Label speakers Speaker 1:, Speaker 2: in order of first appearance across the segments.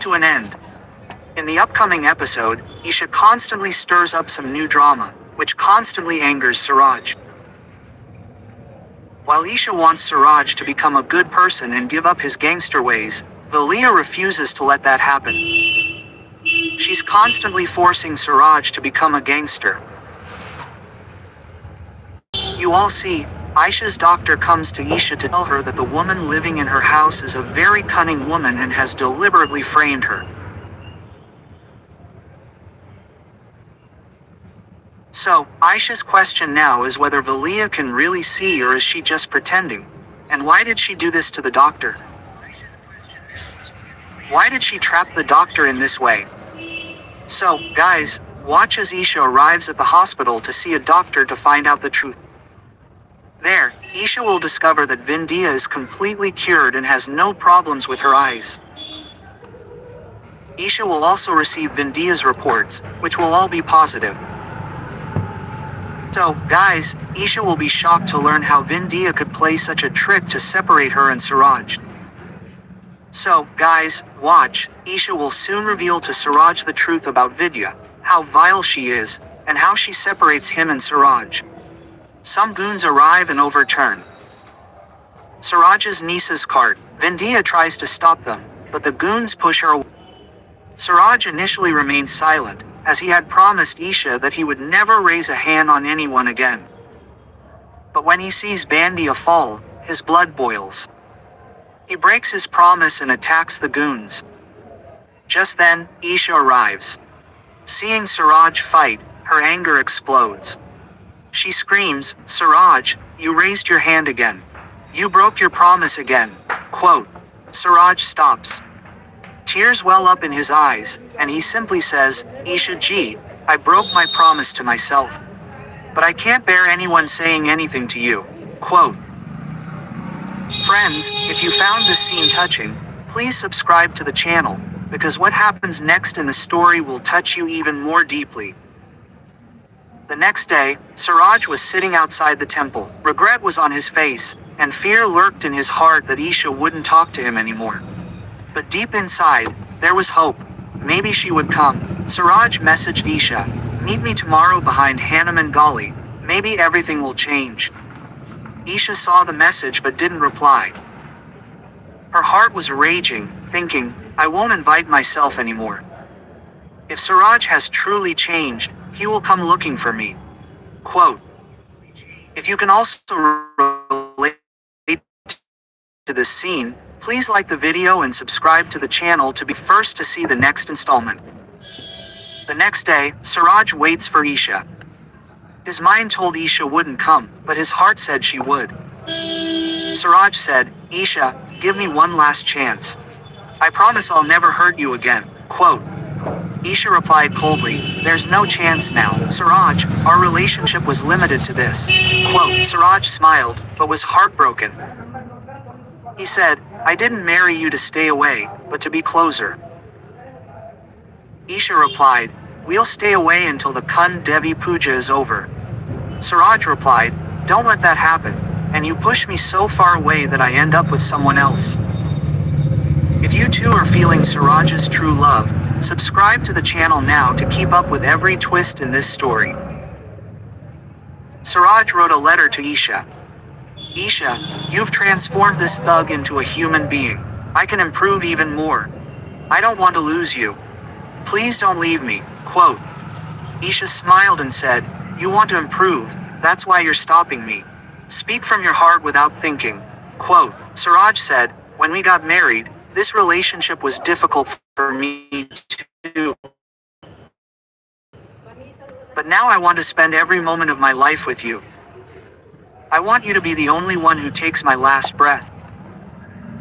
Speaker 1: to an end. In the upcoming episode, Isha constantly stirs up some new drama, which constantly angers Suraj. While Isha wants Suraj to become a good person and give up his gangster ways, Valia refuses to let that happen. She's constantly forcing Suraj to become a gangster. You all see, Aisha's doctor comes to Isha to tell her that the woman living in her house is a very cunning woman and has deliberately framed her. So, Aisha's question now is whether Valia can really see or is she just pretending? And why did she do this to the doctor? Why did she trap the doctor in this way? So, guys, watch as Isha arrives at the hospital to see a doctor to find out the truth. There, Isha will discover that Vindia is completely cured and has no problems with her eyes. Isha will also receive Vindia's reports, which will all be positive. So, guys, Isha will be shocked to learn how Vindia could play such a trick to separate her and Suraj. So, guys, watch, Isha will soon reveal to Suraj the truth about Vidya, how vile she is, and how she separates him and Suraj. Some goons arrive and overturn Suraj's niece's cart. Vindia tries to stop them, but the goons push her away. Suraj initially remains silent, as he had promised Isha that he would never raise a hand on anyone again. But when he sees Bandia fall, his blood boils. He breaks his promise and attacks the goons. Just then, Isha arrives. Seeing Suraj fight, her anger explodes. She screams, "Suraj, you raised your hand again. You broke your promise again." Quote. Suraj stops. Tears well up in his eyes, and he simply says, "Isha ji, I broke my promise to myself. But I can't bear anyone saying anything to you." Quote. Friends, if you found this scene touching, please subscribe to the channel, because what happens next in the story will touch you even more deeply. The next day, Suraj was sitting outside the temple. Regret was on his face, and fear lurked in his heart that Isha wouldn't talk to him anymore. But deep inside, there was hope. Maybe she would come. Suraj messaged Isha, "Meet me tomorrow behind Hanuman Gali. Maybe everything will change." Isha saw the message but didn't reply. Her heart was raging, thinking, "I won't invite myself anymore. If Suraj has truly changed, he will come looking for me." Quote. If you can also relate to this scene, please like the video and subscribe to the channel to be first to see the next installment. The next day, Suraj waits for Isha. His mind told Isha wouldn't come, but his heart said she would. Suraj said, "Isha, give me one last chance. I promise I'll never hurt you again." Quote. Isha replied coldly, "There's no chance now, Suraj, our relationship was limited to this." Quote. Suraj smiled, but was heartbroken. He said, "I didn't marry you to stay away, but to be closer." Isha replied, "We'll stay away until the Kun Devi Puja is over." Suraj replied, "Don't let that happen, and you push me so far away that I end up with someone else." If you too are feeling Suraj's true love, subscribe to the channel now to keep up with every twist in this story. Suraj wrote a letter to Isha. "Isha, you've transformed this thug into a human being. I can improve even more. I don't want to lose you. Please don't leave me." Quote. Isha smiled and said, "You want to improve, that's why you're stopping me. Speak from your heart without thinking." Quote. Suraj said, "When we got married, this relationship was difficult for me too. But now I want to spend every moment of my life with you. I want you to be the only one who takes my last breath."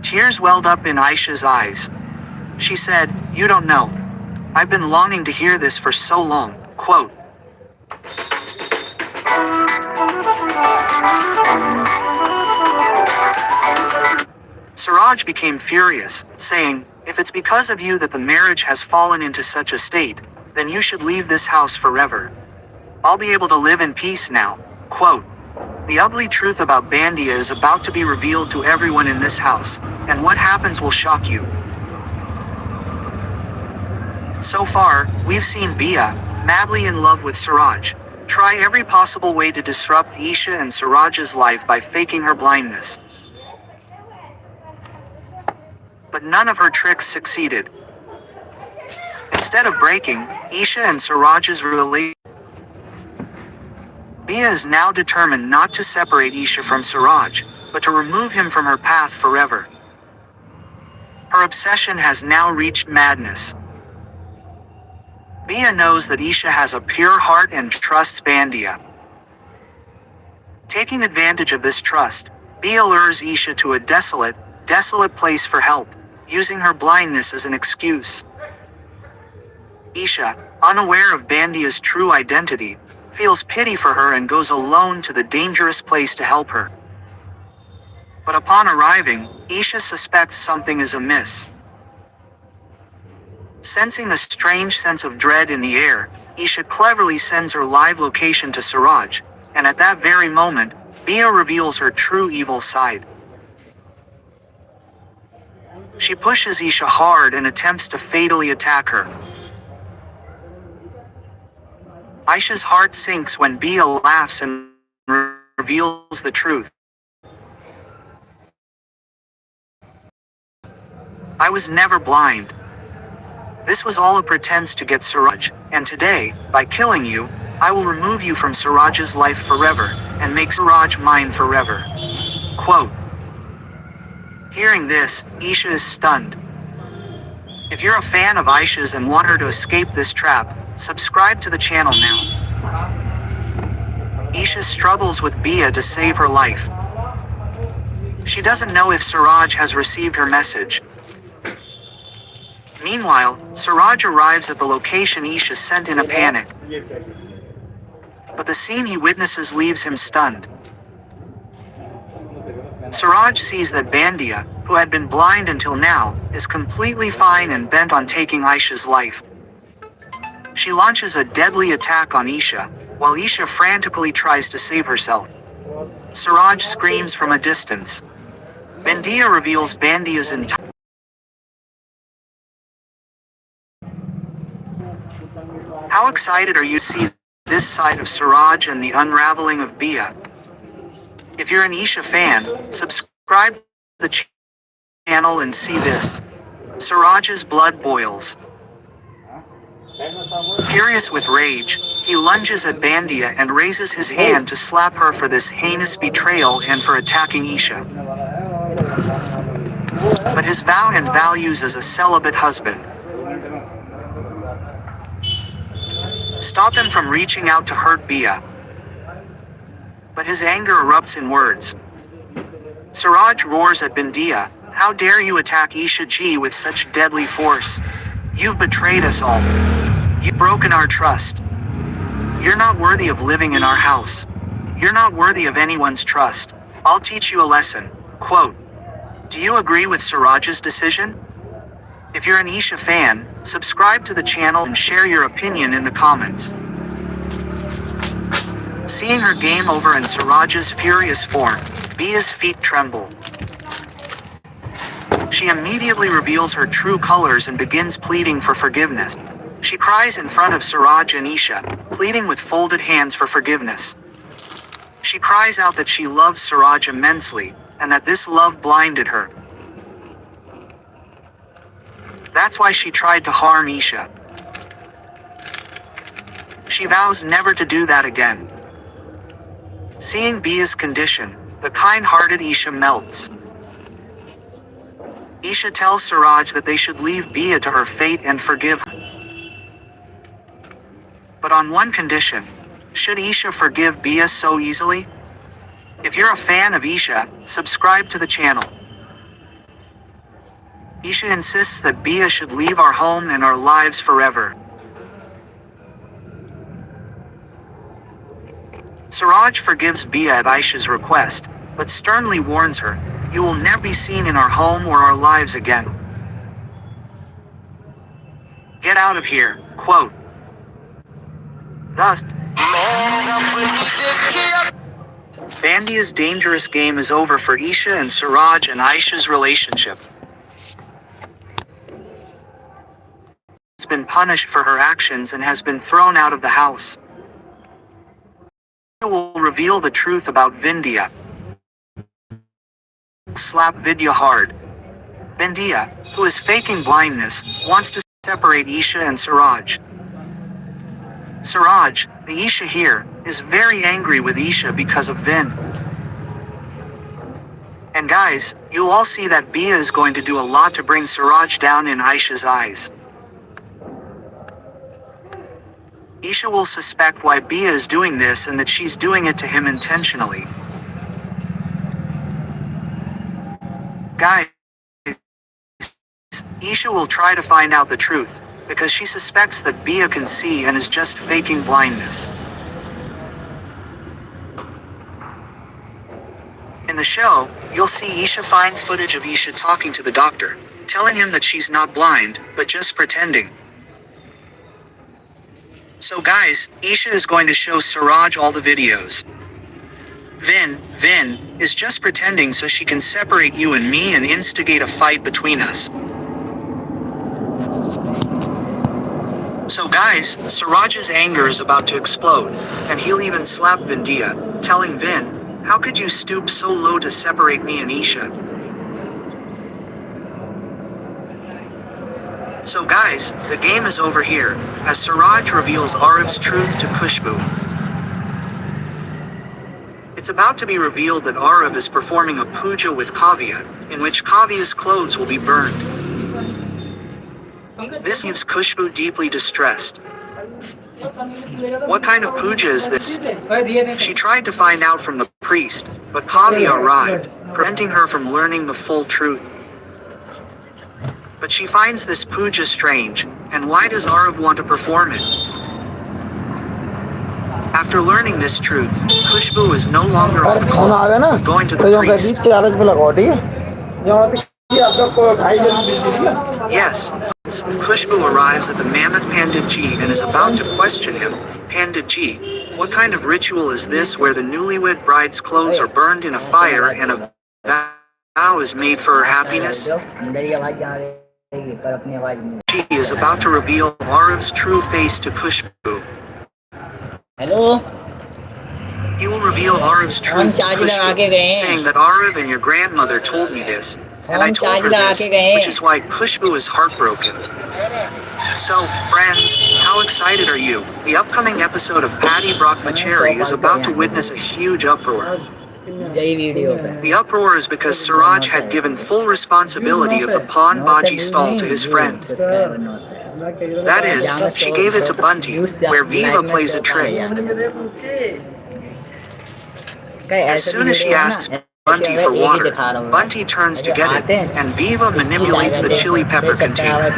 Speaker 1: Tears welled up in Aisha's eyes. She said, "You don't know. I've been longing to hear this for so long." Quote. Suraj became furious, saying, "If it's because of you that the marriage has fallen into such a state, then you should leave this house forever. I'll be able to live in peace now." Quote. The ugly truth about Bandia is about to be revealed to everyone in this house, and what happens will shock you. So far, we've seen Bia, madly in love with Suraj, try every possible way to disrupt Isha and Suraj's life by faking her blindness. But none of her tricks succeeded. Instead of breaking Isha and Suraj's relationship, Bia is now determined not to separate Isha from Suraj, but to remove him from her path forever. Her obsession has now reached madness. Bia knows that Isha has a pure heart and trusts Bandia. Taking advantage of this trust, Bia lures Isha to a desolate place for help, using her blindness as an excuse. Isha, unaware of Bandia's true identity, feels pity for her and goes alone to the dangerous place to help her. But upon arriving, Isha suspects something is amiss. Sensing a strange sense of dread in the air, Isha cleverly sends her live location to Suraj, and at that very moment, Bia reveals her true evil side. She pushes Isha hard and attempts to fatally attack her. Isha's heart sinks when Bia laughs and reveals the truth. I was never blind. This was all a pretense to get Suraj, and today, by killing you, I will remove you from Suraj's life forever, and make Suraj mine forever. Quote. Hearing this, Isha is stunned. If you're a fan of Isha's and want her to escape this trap, subscribe to the channel now. Isha struggles with Bia to save her life. She doesn't know if Suraj has received her message. Meanwhile, Suraj arrives at the location Isha sent in a panic. But the scene he witnesses leaves him stunned. Suraj sees that Bandia, who had been blind until now, is completely fine and bent on taking Isha's life. She launches a deadly attack on Isha, while Isha frantically tries to save herself. Suraj screams from a distance. Bandia reveals Bandia's entire. How excited are you to see this side of Suraj and the unraveling of Bia? If you're an Isha fan, subscribe to the channel and see this. Suraj's blood boils. Furious with rage, he lunges at Bandia and raises his hand to slap her for this heinous betrayal and for attacking Isha. But his vow and values as a celibate husband stop him from reaching out to hurt Bia. But his anger erupts in words. Suraj roars at Bandia, "How dare you attack Isha Ji with such deadly force? You've betrayed us all. You've broken our trust. You're not worthy of living in our house. You're not worthy of anyone's trust. I'll teach you a lesson." Quote. Do you agree with Suraj's decision? If you're an Isha fan, subscribe to the channel and share your opinion in the comments. Seeing her game over in Suraj's furious form, Bia's feet tremble. She immediately reveals her true colors and begins pleading for forgiveness. She cries in front of Suraj and Isha, pleading with folded hands for forgiveness. She cries out that she loves Suraj immensely, and that this love blinded her. That's why she tried to harm Isha. She vows never to do that again. Seeing Bia's condition, the kind-hearted Isha melts. Isha tells Suraj that they should leave Bia to her fate and forgive her. But on one condition. Should Isha forgive Bia so easily? If you're a fan of Isha, subscribe to the channel. Isha insists that Bia should leave our home and our lives forever. Suraj forgives Bia at Isha's request, but sternly warns her, "You will never be seen in our home or our lives again. Get out of here." Quote. Thus, Bandia's dangerous game is over for Isha and Suraj and Aisha's relationship. been punished for her actions and has been thrown out of the house. Isha will reveal the truth about Vindhya. Slap Vidya hard. Vindhya, who is faking blindness, wants to separate Isha and Suraj. Suraj, the Isha here, is very angry with Isha because of Vin. And guys, you'll all see that Bia is going to do a lot to bring Suraj down in Isha's eyes. Isha will suspect why Bia is doing this and that she's doing it to him intentionally. Guys, Isha will try to find out the truth, because she suspects that Bia can see and is just faking blindness. In the show, you'll see Isha find footage of Isha talking to the doctor, telling him that she's not blind, but just pretending. So guys, Isha is going to show Suraj all the videos. Vin, is just pretending so she can separate you and me and instigate a fight between us. So guys, Suraj's anger is about to explode, and he'll even slap Vindhya, telling Vin, "How could you stoop so low to separate me and Isha?" So guys, the game is over here, as Suraj reveals Ariv's truth to Khushbu. It's about to be revealed that Ariv is performing a puja with Kavya, in which Kavya's clothes will be burned. This leaves Khushbu deeply distressed. What kind of puja is this? She tried to find out from the priest, but Kavya arrived, preventing her from learning the full truth. But she finds this puja strange, and why does Ariv want to perform it? After learning this truth, Khushbu is no longer on the call, but going to the priest. Yes, Khushbu arrives at the Mammoth Panditji and is about to question him. Panditji, what kind of ritual is this where the newlywed bride's clothes are burned in a fire and a vow is made for her happiness? She is about to reveal Ariv's true face to Khushbu.
Speaker 2: Hello?
Speaker 1: He will reveal Ariv's truth to Khushbu, saying that Ariv and your grandmother told me this, and I told her this, which is why Khushbu is heartbroken. So, friends, how excited are you? The upcoming episode of Paddy Brahmachari is about to witness a huge uproar. The uproar is because Suraj had given full responsibility of the pawn baji stall to his friend. That is, she gave it to Bunty, where Viva plays a trick. As soon as she asks Bunty for water, Bunty turns to get it, and Viva manipulates the chili pepper container.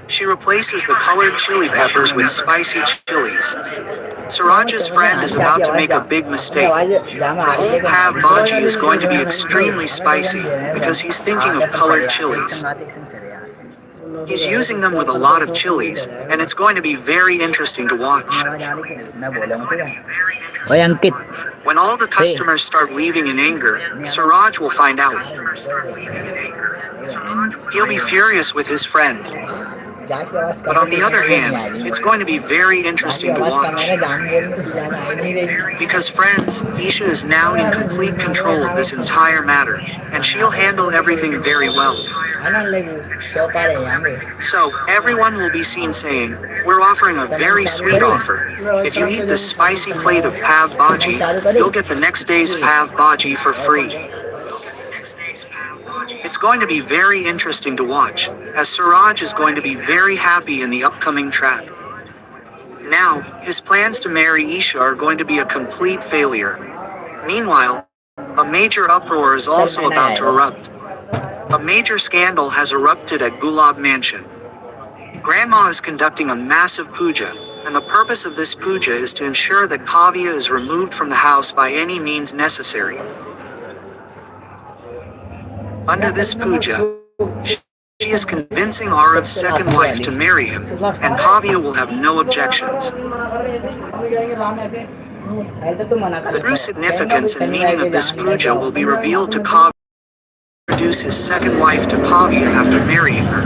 Speaker 1: She replaces the colored chili peppers with spicy chilies. Suraj's friend is about to make a big mistake. The whole pav bhaji is going to be extremely spicy because he's thinking of colored chilies. He's using them with a lot of chilies, and it's going to be very interesting to watch. When all the customers start leaving in anger, Suraj will find out. He'll be furious with his friend. But on the other hand, it's going to be very interesting to watch. Because friends, Isha is now in complete control of this entire matter, and she'll handle everything very well. So, everyone will be seen saying, "We're offering a very sweet offer. If you eat this spicy plate of pav bhaji, you'll get the next day's pav bhaji for free." It's going to be very interesting to watch, as Suraj is going to be very happy in the upcoming track. Now, his plans to marry Isha are going to be a complete failure. Meanwhile, a major uproar is also about to erupt. A major scandal has erupted at Gulab Mansion. Grandma is conducting a massive puja, and the purpose of this puja is to ensure that Kavya is removed from the house by any means necessary. Under this puja, she is convincing Ariv's second wife to marry him, and Kavya will have no objections. The true significance and meaning of this puja will be revealed to Kavya introduce his second wife to Kavya after marrying her.